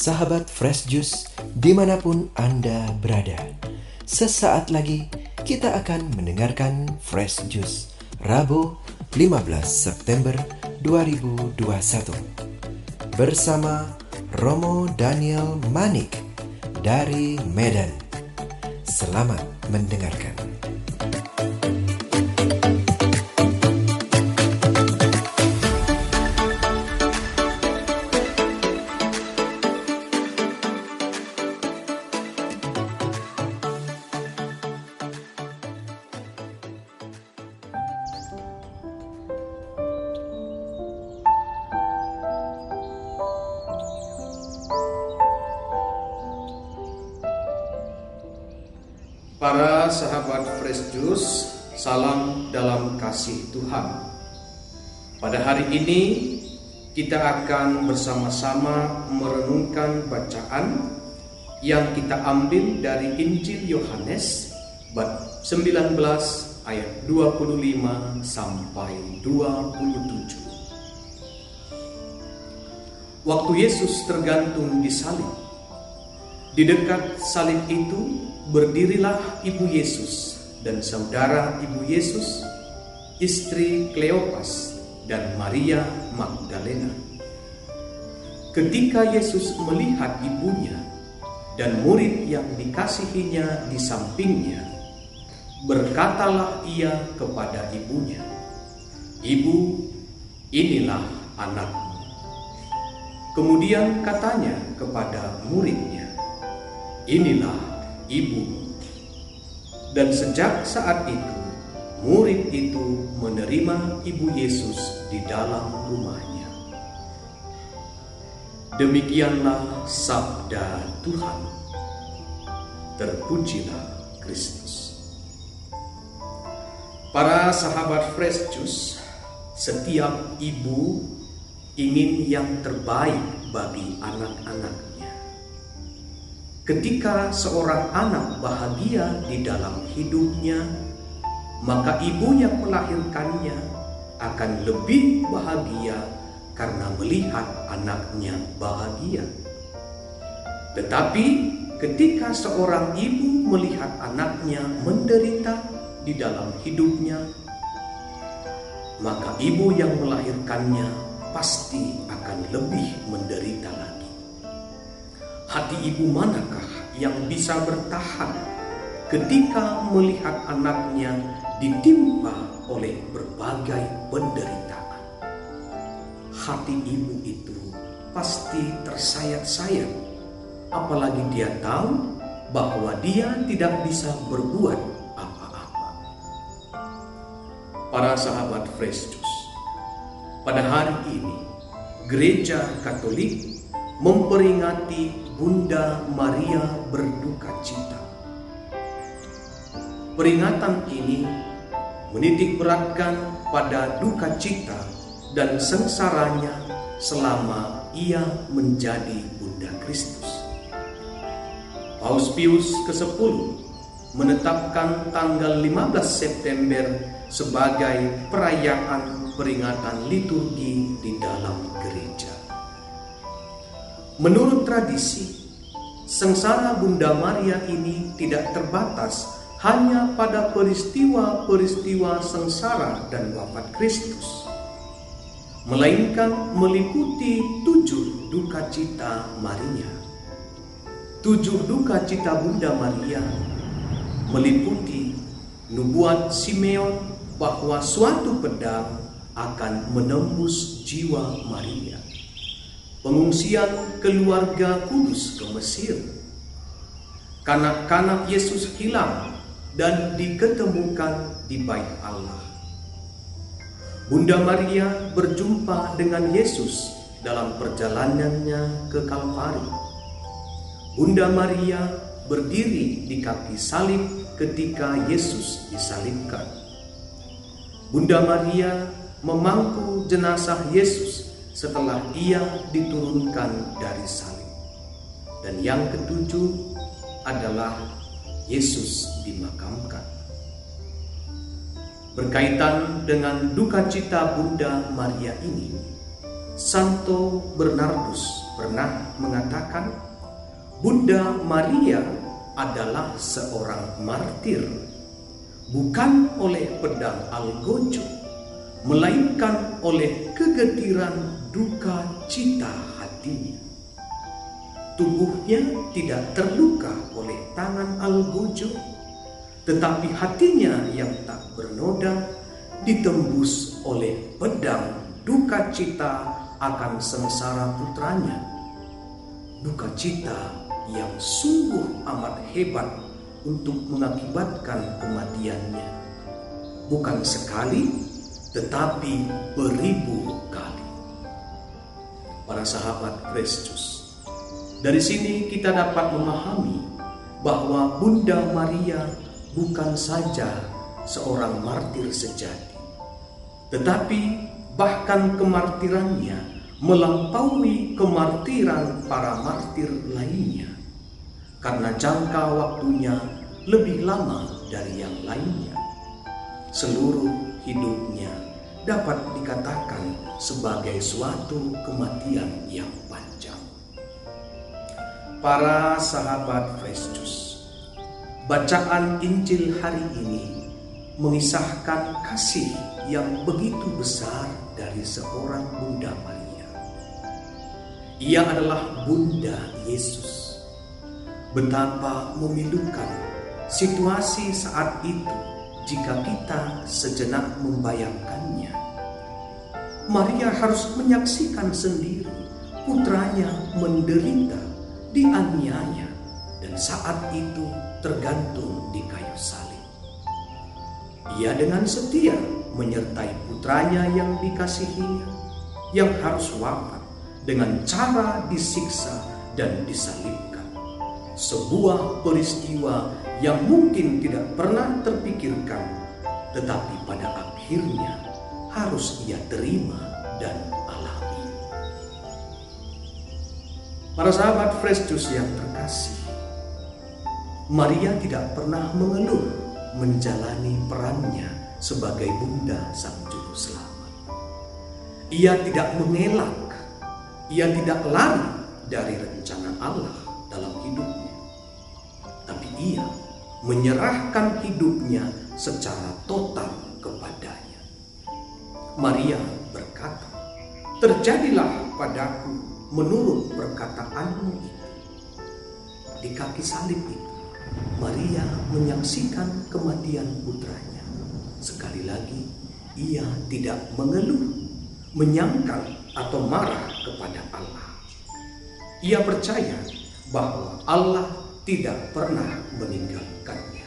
Sahabat Fresh Juice dimanapun Anda berada, sesaat lagi kita akan mendengarkan Fresh Juice Rabu 15 September 2021 bersama Romo Daniel Manik dari Medan. Selamat mendengarkan. Para sahabat Fresh Juice, salam dalam kasih Tuhan. Pada hari ini kita akan bersama-sama merenungkan bacaan yang kita ambil dari Injil Yohanes bab 19 ayat 25 sampai 27. Waktu Yesus tergantung di salib, di dekat salib itu berdirilah ibu Yesus dan saudara ibu Yesus, istri Kleopas dan Maria Magdalena. Ketika Yesus melihat ibunya dan murid yang dikasihinya di sampingnya, berkatalah ia kepada ibunya, "Ibu, inilah anakmu." Kemudian katanya kepada muridnya, "Inilah ibu." Dan sejak saat itu, murid itu menerima ibu Yesus di dalam rumahnya. Demikianlah sabda Tuhan. Terpujilah Kristus. Para sahabat Fresh Juice, setiap ibu ingin yang terbaik bagi anak-anaknya. Ketika seorang anak bahagia di dalam hidupnya, maka ibu yang melahirkannya akan lebih bahagia karena melihat anaknya bahagia. Tetapi ketika seorang ibu melihat anaknya menderita di dalam hidupnya, maka ibu yang melahirkannya pasti akan lebih menderita lagi. Hati ibu manakah yang bisa bertahan ketika melihat anaknya ditimpa oleh berbagai penderitaan? Hati ibu itu pasti tersayat-sayat, apalagi dia tahu bahwa dia tidak bisa berbuat apa-apa. Para sahabat Fresh Juice, pada hari ini Gereja Katolik memperingati Bunda Maria berduka cita. Peringatan ini menitik beratkan pada duka cita dan sengsaranya selama ia menjadi Bunda Kristus. Paus Pius ke-10 menetapkan tanggal 15 September sebagai perayaan peringatan liturgi di dalam gereja. Menurut tradisi, sengsara Bunda Maria ini tidak terbatas hanya pada peristiwa-peristiwa sengsara dan wafat Kristus, melainkan meliputi 7 duka cita Maria. 7 duka cita Bunda Maria meliputi nubuat Simeon bahwa suatu pedang akan menembus jiwa Maria, pengungsian keluarga kudus ke Mesir, kanak-kanak Yesus hilang dan diketemukan di Bait Allah. Bunda Maria berjumpa dengan Yesus dalam perjalanannya ke Kalvari. Bunda Maria berdiri di kaki salib ketika Yesus disalibkan. Bunda Maria memangku jenazah Yesus setelah ia diturunkan dari salib. Dan yang ketujuh adalah Yesus dimakamkan. Berkaitan dengan duka cita Bunda Maria ini, Santo Bernardus pernah mengatakan, Bunda Maria adalah seorang martir, bukan oleh pedang algojo, melainkan oleh kegetiran duka cita hatinya. Tubuhnya tidak terluka oleh tangan algojo, tetapi hatinya yang tak bernoda ditembus oleh pedang duka cita akan sengsara putranya. Duka cita yang sungguh amat hebat untuk mengakibatkan kematiannya, bukan sekali tetapi beribu kali. Para sahabat Kristus, dari sini kita dapat memahami bahwa Bunda Maria bukan saja seorang martir sejati, tetapi bahkan kemartirannya melampaui kemartiran para martir lainnya, karena jangka waktunya lebih lama dari yang lainnya. Seluruh hidupnya dapat dikatakan sebagai suatu kematian yang panjang. Para sahabat Kristus, bacaan Injil hari ini mengisahkan kasih yang begitu besar dari seorang Bunda Maria. Ia adalah Bunda Yesus. Betapa memilukan situasi saat itu jika kita sejenak membayangkannya. Maria harus menyaksikan sendiri putranya menderita, dianiaya, dan saat itu tergantung di kayu salib. Ia dengan setia menyertai putranya yang dikasihinya, yang harus wafat dengan cara disiksa dan disalibkan. Sebuah peristiwa yang mungkin tidak pernah terpikirkan, tetapi pada akhirnya harus ia terima dan alami. Para sahabat Kristus yang terkasih, Maria tidak pernah mengeluh menjalani perannya sebagai Bunda Sang Juru Selamat. Ia tidak mengelak, ia tidak lari dari rencana Allah dalam hidupnya, tapi ia menyerahkan hidupnya secara total kepadanya. Maria berkata, "Terjadilah padaku menurut perkataanmu itu." Di kaki salib itu, Maria menyaksikan kematian putranya. Sekali lagi, ia tidak mengeluh, menyangkal atau marah kepada Allah. Ia percaya bahwa Allah tidak pernah meninggalkannya.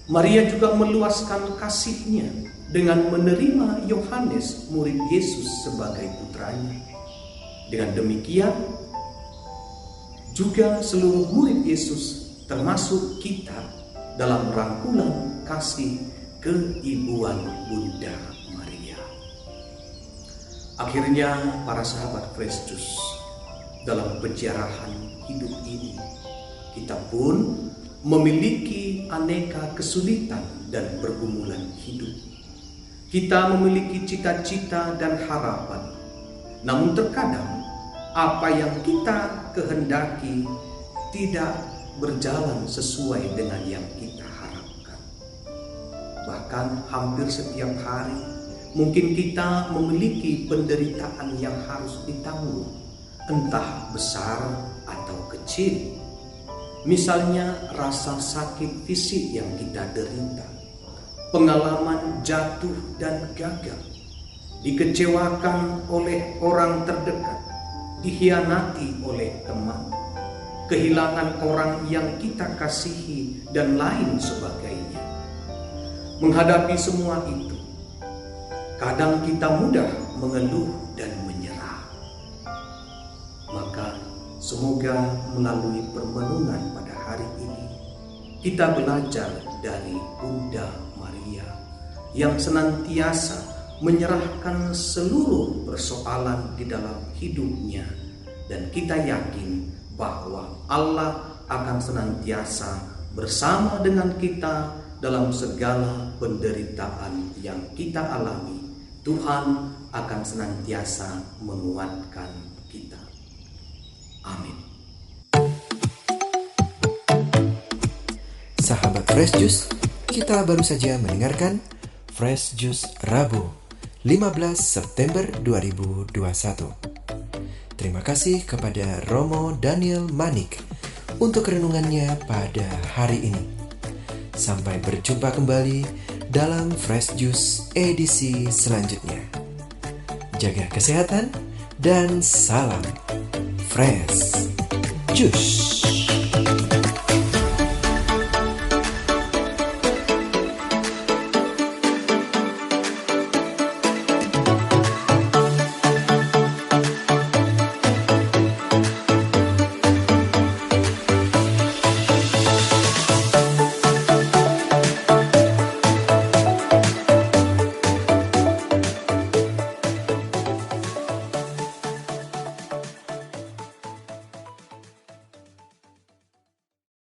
Maria juga meluaskan kasihnya dengan menerima Yohanes, murid Yesus, sebagai putranya. Dengan demikian, juga seluruh murid Yesus, termasuk kita, dalam rangkulan kasih keibuan Bunda Maria. Akhirnya, para sahabat Kristus, dalam penjarahan hidup ini, kita pun memiliki aneka kesulitan dan pergumulan hidup. Kita memiliki cita-cita dan harapan, namun terkadang apa yang kita kehendaki tidak berjalan sesuai dengan yang kita harapkan. Bahkan hampir setiap hari mungkin kita memiliki penderitaan yang harus ditanggung, entah besar atau kecil. Misalnya rasa sakit fisik yang kita derita, pengalaman jatuh dan gagal, dikecewakan oleh orang terdekat, dikhianati oleh teman, kehilangan orang yang kita kasihi, dan lain sebagainya. Menghadapi semua itu, kadang kita mudah mengeluh dan menyerah. Maka semoga melalui permenungan pada hari ini, kita belajar dari Bunda Maria yang senantiasa menyerahkan seluruh persoalan di dalam hidupnya, dan kita yakin bahwa Allah akan senantiasa bersama dengan kita dalam segala penderitaan yang kita alami. Tuhan akan senantiasa menguatkan kita. Amin. Sahabat Fresh Juice, kita baru saja mendengarkan Fresh Juice Rabu 15 September 2021. Terima kasih kepada Romo Daniel Manik untuk renungannya pada hari ini. Sampai berjumpa kembali dalam Fresh Juice edisi selanjutnya. Jaga kesehatan dan salam Fresh Juice.